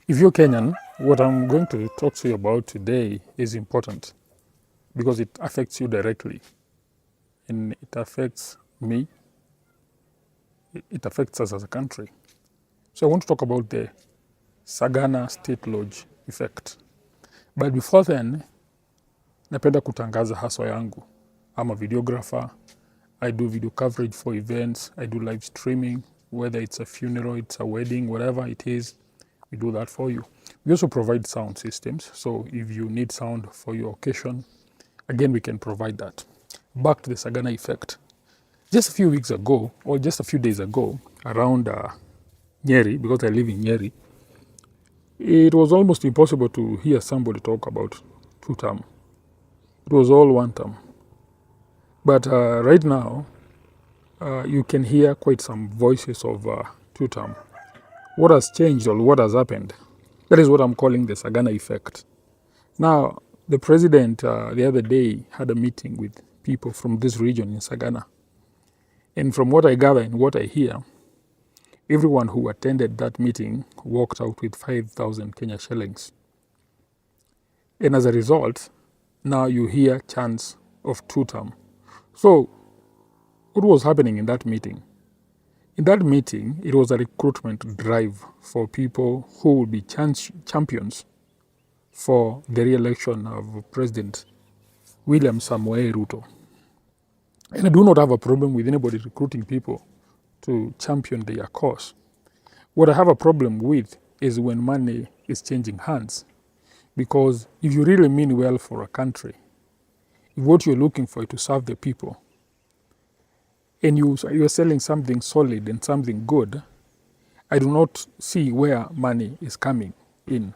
If you're Kenyan, what I'm going to talk to you about today is important because it affects you directly and it affects me, it affects us as a country. So I want to talk about the Sagana State Lodge effect. But before then, napenda kutangaza hustle yangu. I'm a videographer. I do video coverage for events. I do live streaming, whether it's a funeral, it's a wedding, whatever it is, we do that for you. We also provide sound systems. So if you need sound for your occasion, again, we can provide that. Back to the Sagana effect. Just a few weeks ago, or just a few days ago, around 𝗦𝗫𝗏, because I live in 𝗦𝗫𝗏, it was almost impossible to hear somebody talk about two-term. It was all one term. But right now, you can hear quite some voices of two-term. What has changed or what has happened? That is what I'm calling the Sagana effect. Now, the president the other day had a meeting with people from this region in Sagana. And from what I gather and what I hear, everyone who attended that meeting walked out with 5,000 Kenya shillings. And as a result, now you hear chants of two-term. So, what was happening in that meeting? In that meeting, it was a recruitment drive for people who will be champions for the re-election of President 𝗦𝗴𝗏 Ruto. And I do not have a problem with anybody recruiting people to champion their cause. What I have a problem with is when money is changing hands. Because if you really mean well for a country, if what you're looking for is to serve the people, and you're selling something solid and something good, I do not see where money is coming in.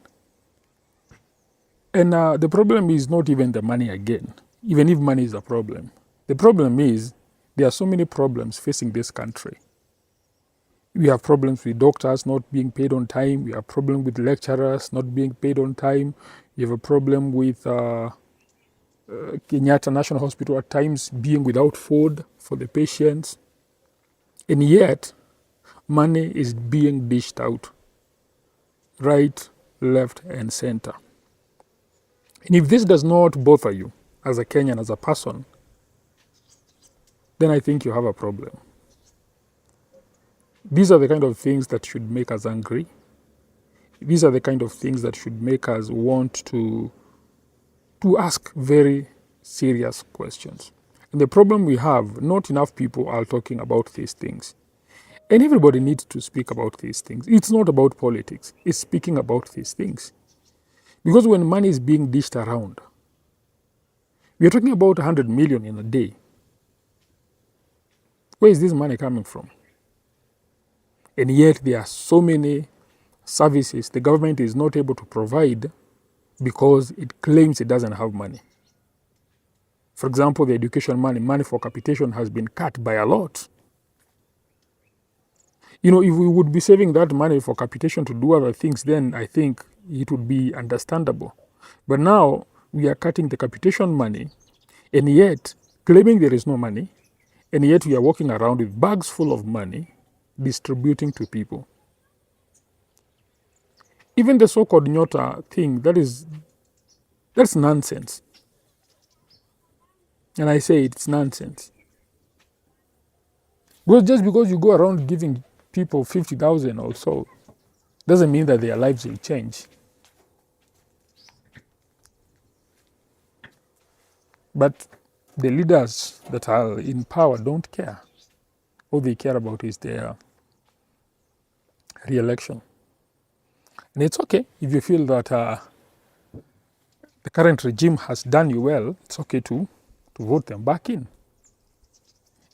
And the problem is not even the money again, even if money is a problem. The problem is there are so many problems facing this country. We have problems with doctors not being paid on time. We have problems with lecturers not being paid on time. We have a problem with Kenyatta National Hospital at times being without food for the patients. And yet, money is being dished out right, left, and center. And if this does not bother you as a Kenyan, as a person, then I think you have a problem. These are the kind of things that should make us angry. These are the kind of things that should make us want to ask very serious questions. And the problem we have, not enough people are talking about these things. And everybody needs to speak about these things. It's not about politics. It's speaking about these things. Because when money is being dished around, we are talking about 100 million in a day. Where is this money coming from? And yet there are so many services the government is not able to provide because it claims it doesn't have money. For example, the education money for capitation has been cut by a lot. You know, if we would be saving that money for capitation to do other things, then I think it would be understandable. But now we are cutting the capitation money and yet claiming there is no money, and yet we are walking around with bags full of money distributing to people. Even the so-called 𝗦𝗫𝗏𝗏 thing, that's nonsense. And I say it's nonsense. Well, just because you go around giving people 50,000 or so, doesn't mean that their lives will change. But the leaders that are in power don't care. All they care about is their re-election. And it's okay if you feel that the current regime has done you well, it's okay to vote them back in.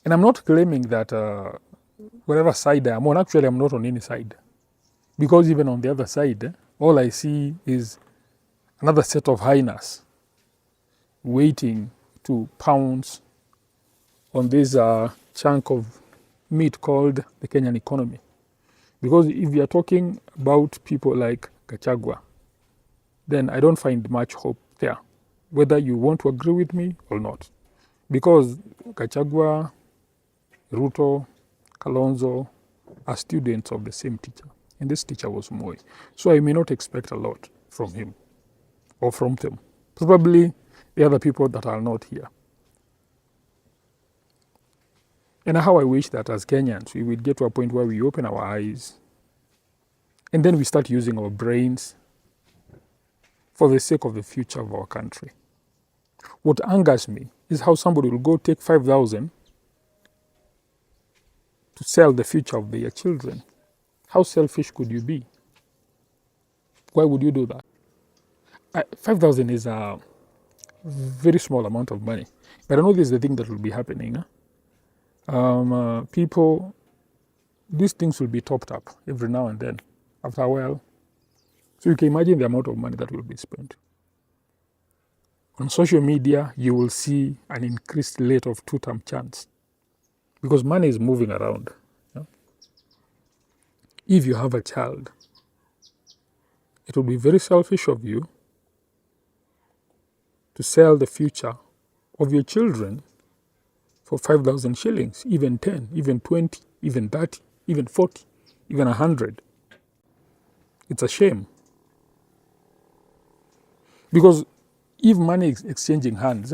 And I'm not claiming that whatever side I am on, actually I'm not on any side. Because even on the other side, all I see is another set of hyenas waiting to pounce on this chunk of meat called the Kenyan economy. Because if we are talking about people like Gachagua, then I don't find much hope there, whether you want to agree with me or not. Because Gachagua, Ruto, Kalonzo are students of the same teacher. And this teacher was Moi. So I may not expect a lot from him or from them. Probably the other people that are not here. And how I wish that as Kenyans, we would get to a point where we open our eyes and then we start using our brains for the sake of the future of our country. What angers me is how somebody will go take 5,000 to sell the future of their children. How selfish could you be? Why would you do that? 5,000 is a very small amount of money. But I know this is the thing that will be happening. People, these things will be topped up every now and then, after a while. So you can imagine the amount of money that will be spent. On social media, you will see an increased rate of two-term chance because money is moving around. Yeah? If you have a child, it will be very selfish of you to sell the future of your children for 5,000 shillings, even 10, even 20, even 30, even 40, even 100. It's a shame. Because if money is exchanging hands,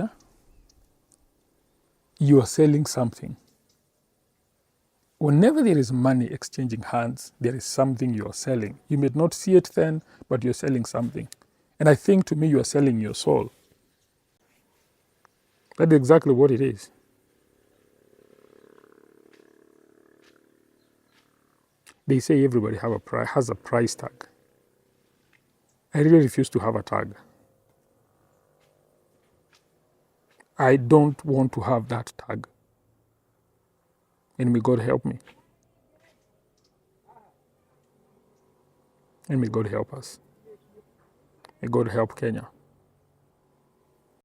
you are selling something. Whenever there is money exchanging hands, there is something you are selling. You may not see it then, but you're selling something. And I think to me, you are selling your soul. That's exactly what it is. They say everybody has a price tag. I really refuse to have a tag. I don't want to have that tag. And may God help me. And may God help us. May God help Kenya.